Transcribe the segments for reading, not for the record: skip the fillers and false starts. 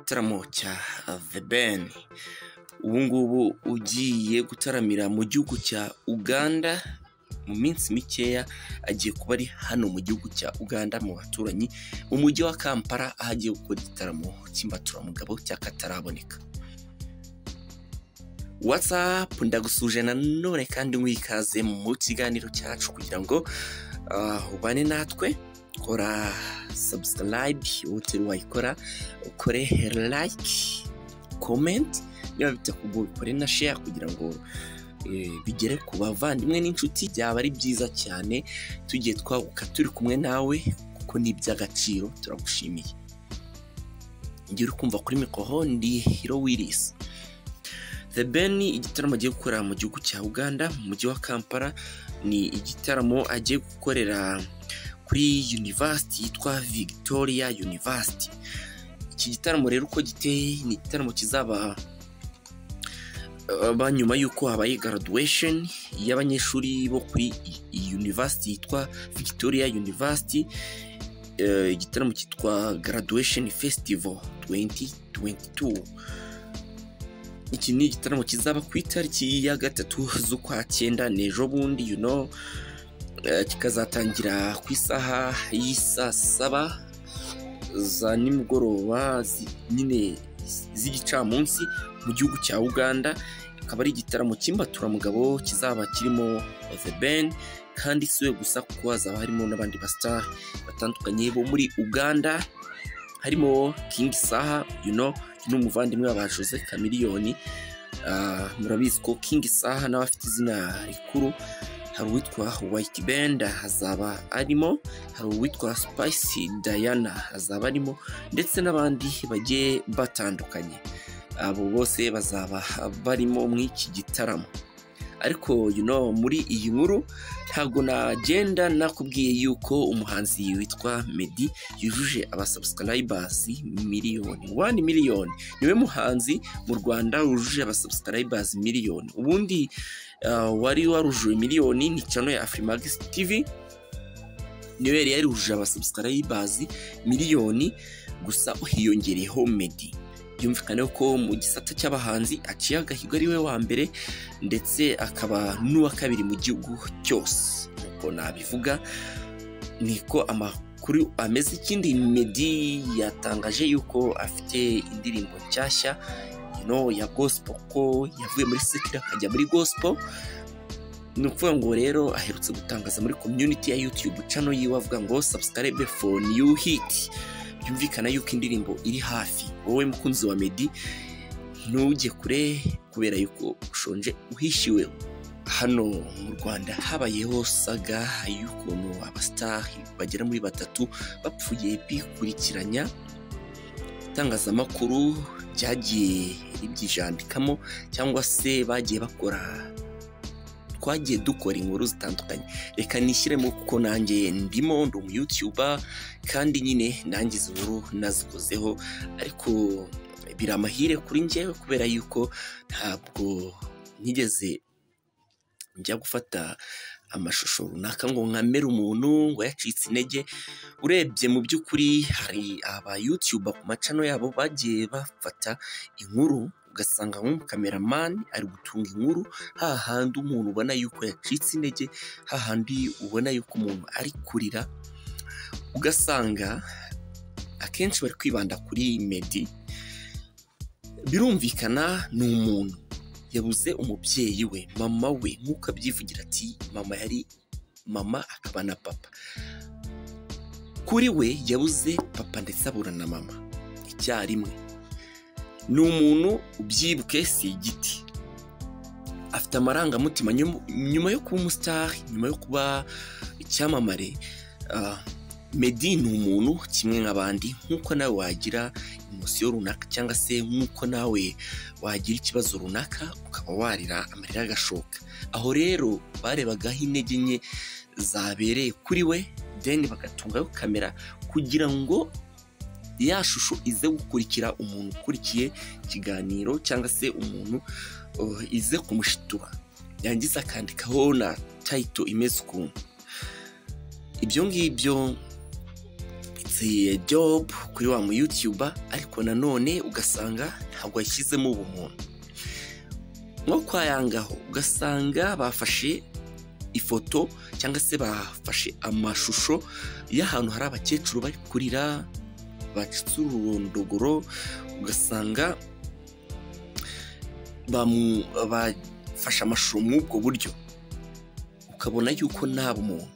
igitaramo cya The Ben ubungubu ugiye gutaramira mu gihugu cya Uganda mu minsi mikeya agiye kuba ari hano mu gihugu cya Uganda mu baturanyi mu mujyi wa Kampala ahagiye gukora igitaramo cy'imbaturamugabo cyakataraboneka. WhatsApp ndagusuje na none kandi mwikaze mu kiganiro cyacu kugira ngo ubane natwe. Kora subscribe utari wayikora, ukore like, comment, niba bitakugoye ukore na share kugira ngo bigere ku bavandimwe n'inshuti. Byaba ari byiza cyane tugiye twaguka turi kumwe nawe kuko ni iby'agaciro. Turagushimiye. Ngira kumva kuri mikoro ndi Hero Willis. The Ben igitaramo agiye gukora mu gihugu cya Uganda mu mujyi wa Kampala ni igitaramo agiye gukorera kuri university yitwa Victoria University. Iki gitaramo rero uko giteye ni igitaramo kizaba nyuma yuko habaye graduation y'abanyeshuri bo kuri university yitwa Victoria University. Igitaramo cyitwa Graduation Festival 2022. Iki ni igitaramo kizaba ku itariki ya 3 z'ukwa 9 n'ejo bundi kikazatangira ku isaha y'isa 7 za nimugoroba nyine z'igicamunsi mu gihugu cya Uganda. Akaba ari igitaramo cy'imbaturamugabo kizaba kirimo The Ben kandi siwe gusa kuko hazaba harimo n'abandi bastar batandukanye bo muri Uganda, harimo King Saha n'umuvandimwe wa Jose Chameleone. Murabizi ko King Saha nawe afite izina rikuru. Hari uwitwa White Band hazaba arimo, hari uwitwa Spicy Diana hazaba arimo, ndetse n'abandi bagiye batandukanye. Abo bose bazaba barimo mu iki gitaramo. Ariko muri iyi nkuru ntabwo nagenda nakubwiye yuko umuhanzi witwa Meddy yujuje abasubscribers miliyoni 1 million. Niwe muhanzi mu Rwanda wujuje abasubscribers miliyoni. Ubundi wari warujuje miliyoni ni channel ya Afrimax TV, niwe yari yarujuje abasubscribers miliyoni gusa hiyongereyeho Meddy. Byumvikane ko mu gisata cy'abahanzi aciye agahigo ari we wa mbere ndetse akaba n'uwa kabiri mu gihugu cyose. Uko nabivuga niko amakuru ameze. Ikindi Meddy yatangaje yuko afite indirimbo nshyashya ya gospel, ko yavuye muri secular akajya muri gospel. Nukuvuga ngo rero aherutse gutangaza muri community ya YouTube channel yiwe avuga ngo subscribe for new hit. Byumvikana yuko indirimbo iri hafi. Wowe mukunzi wa Meddy ntujye kure kubera yuko ushonje uhishiwe. Hano mu Rwanda habayeho saga y'ukuntu abastar bagera muri 3 bapfuye bikurikiranya. Itangazamakuru byagiye ribyijandikamo cyangwa se bagiye bakora, twagiye dukora inkuru zitandukanye. Reka nishyiremo kuko nanjye ndimo ndi mu YouTuber kandi nyine nanjye izo nkuru nazikozeho, ariko biri amahire kuri njyewe kubera yuko ntabwo nigeze njya gufata amashusho runaka ngo nkamere umuntu ngo yacitse intege. Urebye mu by'ukuri hari aba YouTuber ku macano yabo bagiye bafata inkuru ugasanga nk'umukameraman ari gutunga inkuru hahandi umuntu ubona yuko yacitse intege, hahandi ubona yuko umuntu ari kurira. Ugasanga akenshi bari kwibanda kuri Meddy. Birumvikana ni umuntu yabuze umubyeyi we, mama we, nk'uko abyivugira ati mama yari mama akaba na papa. Kuri we yabuze papa ndetse abura na mama icyarimwe. Ni umuntu ubyibuke si igiti. Afite amarangamutima nyuma yo kuba umustar, nyuma yo kuba icyamamare. Meddy ni umuntu kimwe nk'abandi, nk'uko nawe wagira emotion runaka cyangwa se nk'uko nawe wagira ikibazo runaka ukaba warira amarira agashoka. Aho rero barebagaho intege nke zabereye kuri we, then bagatungayo kamera kugira ngo ya shusho ize gukurikira umuntu ukurikiye ikiganiro cyangwa se umuntu ize kumushitura, yangiza akandikaho na title imeze ukuntu. Ibyo ngibyo yakoze job kuri wa mu YouTuber ariko nanone ugasanga ntabwo yashyizemo ubumuntu. Nko kwa yangaho ugasanga bafashe ifoto cyangwa se bafashe amashusho y'ahantu hari abakecuru bari kurira bacitse ururondogoro, ugasanga bafashe amashusho mw'ubwo buryo ukabona yuko nta bumuntu.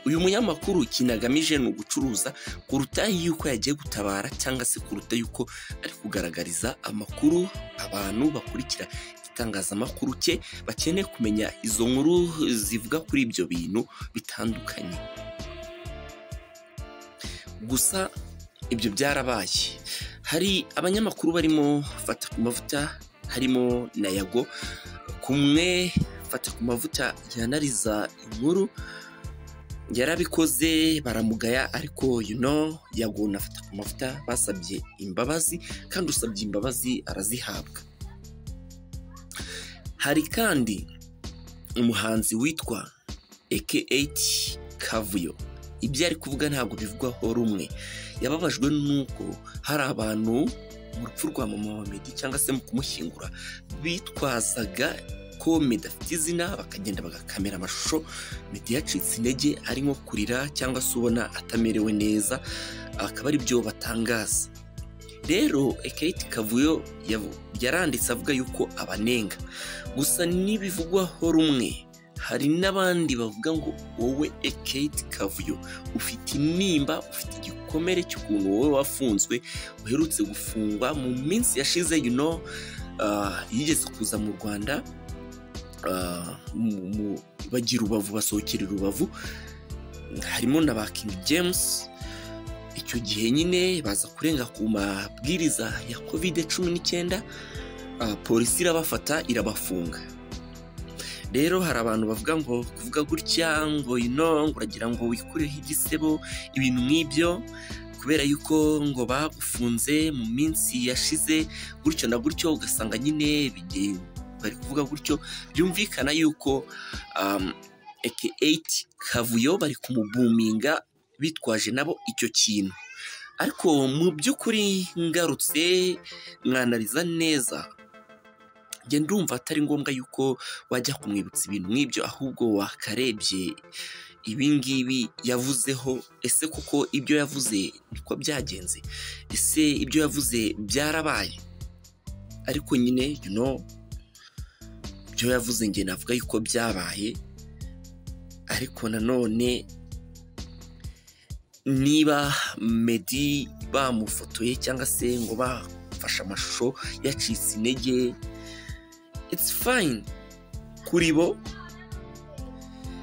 Uyu munyamakuru kinagamije ni ugucuruza kuruta yuko yagiye gutabara cyangwa se kuruta yuko ari kugaragariza amakuru abantu bakurikira itangazamakuru cye bakeneye kumenya izo nkuru zivuga kuri ibyo bintu bitandukanye. Gusa ibyo byarabaye. Hari abanyamakuru barimo fata ku mavuta, harimo na Yago, kumwe fata ku mavuta yanariza inkuru yarabikoze baramugaya, ariko Yago na fata ku mavuta basabye imbabazi kandi usabye imbabazi arazihabwa. Hari kandi umuhanzi witwa aka8 Kavuyo, ibyo ari kuvuga ntabwo bivugwaho rumwe. Yababajwe nuko hari abantu mu rupfu rwa mama wa Meddy cyangwa se mu kumushyingura bitwazaga ko Meddy afite izina bakagenda bagakamera amashusho Meddy yacitse intege ari nko kurira cyangwa se ubona atamerewe neza, akaba ari byo batangaza. Rero aka8 Kavuyo yaranditse avuga yuko abanenga, gusa nibivugwaho rumwe. Hari n'abandi bavuga ngo wowe aka8 Kavuyo ufite inimba, ufite igikomere cy'ukuntu wowe wafunzwe, uherutse gufungwa mu minsi yashize. Yigeze kuza mu Rwanda bagira Rubavu, basohokera Rubavu, harimo na ba King James. Icyo gihe nyine baza kurenga ku mabwiriza ya COVID-19, polisi irabafata irabafunga. Rero hari abantu bavuga ngo kuvuga gutya ngo uragira ngo wikureho igisebo, ibintu nk'ibyo, kubera yuko ngo bagufunze mu minsi yashize gutyo na gutyo, ugasanga nyine bari kuvuga gutyo. Byumvikana yuko aka8 Kavuyo bari kumubuminga bitwaje nabo icyo kintu. Ariko mu by'ukuri ngarutse mwanariza neza, njye ndumva atari ngombwa yuko wajya kumwibutsa ibintu nk'ibyo, ahubwo wakarebye ibingibi yavuzeho. Ese kuko ibyo yavuze niko byagenze? Ese ibyo yavuze byarabaye? Ariko nyine ibyo yavuze njye navuga yuko byabaye. Ariko nanone niba Meddy bamufotoye cyangwa se ngo bafashe amashusho yacitse intege, it's fine kuri bo.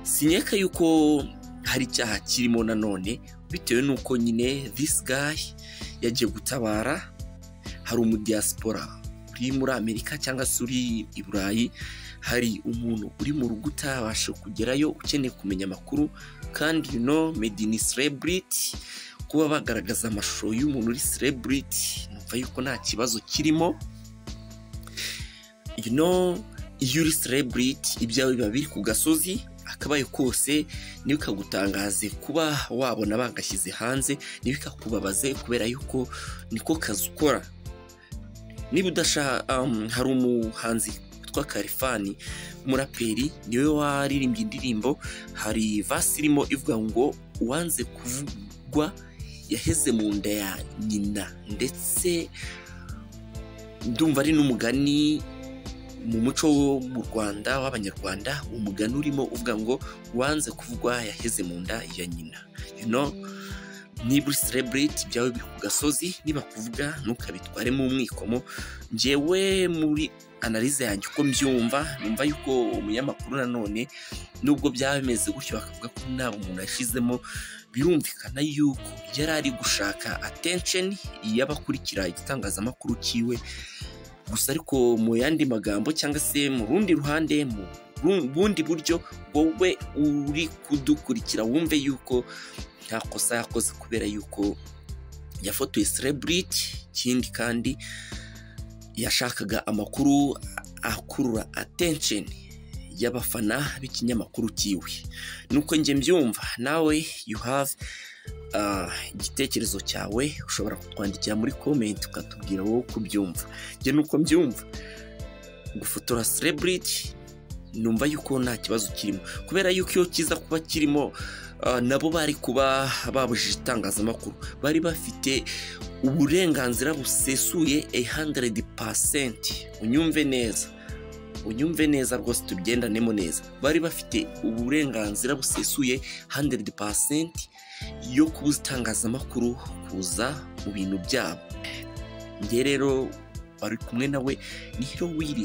Sinyeka yuko hari icyaha kirimo nanone, bitewe nuko nyine this guy yagiye gutabara. Hari umudiaspora uri muri Amerika cyangwa se uri i Burayi, hari umuntu uri mu rugo utabasha kugerayo ukeneye kumenya amakuru. Kandi Meddy ni celebrity, kuba bagaragaza amashusho y'umuntu uri celebrity numva yuko nta kibazo kirimo. Iyo uri celebrity ibyawe biba biri ku gasozi, akabaye kose ntibikagutangaze kuba wabona bagashyize hanze, ntibikakubabaze kubera yuko niko kazi ukora. Niba hari umuhanzi witwa Kalifani, umuraperi, niwe waririmbye indirimbo, hari vasi irimo ivuga ngo uwanze kuvugwa yaheze mu nda ya nyina, ndetse ndumva ari n'umugani mu muco wo mu Rwanda w'Abanyarwanda. Umugani urimo uvuga ngo uwanze kuvugwa yaheze mu nda ya nyina. Niba uri celebrity byawe biri ku gasozi, niba kuvuga ntukabitwaremo umwikomo. Njyewe muri analize yanjye uko mbyumva, numva yuko umunyamakuru nanone nubwo byaba bimeze gutyo bakavuga ko nta umuntu yashizemo, birumvikana yuko yari ari gushaka attention y'abakurikira igitangazamakuru kiwe. Gusa ariko mu yandi magambo cyangwa se mu rundi ruhande, mu bundi buryo, wowe uri kudukurikira wumve yuko nta kosa yakoze kubera yuko yafotoye celebrity. Ikindi kandi yashakaga amakuru akurura attention y'abafana b'ikinyamakuru kiwe. Nuko njye mbyumva. Nawe you have igitekerezo cyawe ushobora kutwandikira muri comment ukatubwira wowe uko ubyumva. Njye nuko mbyumva gufotora celebrity numva yuko nta kibazo kirimo, kubera yuko iyo kiza kuba kirimo nabo bari kuba babujije itangazamakuru, bari bafite uburenganzira busesuye 100%. unyumve neza rwose tubigendanemo neza, bari bafite uburenganzira busesuye 100% yo kubuza itangazamakuru kuza mu bintu byabo. Njye rero bari kumwe nawe ni Hero Willis.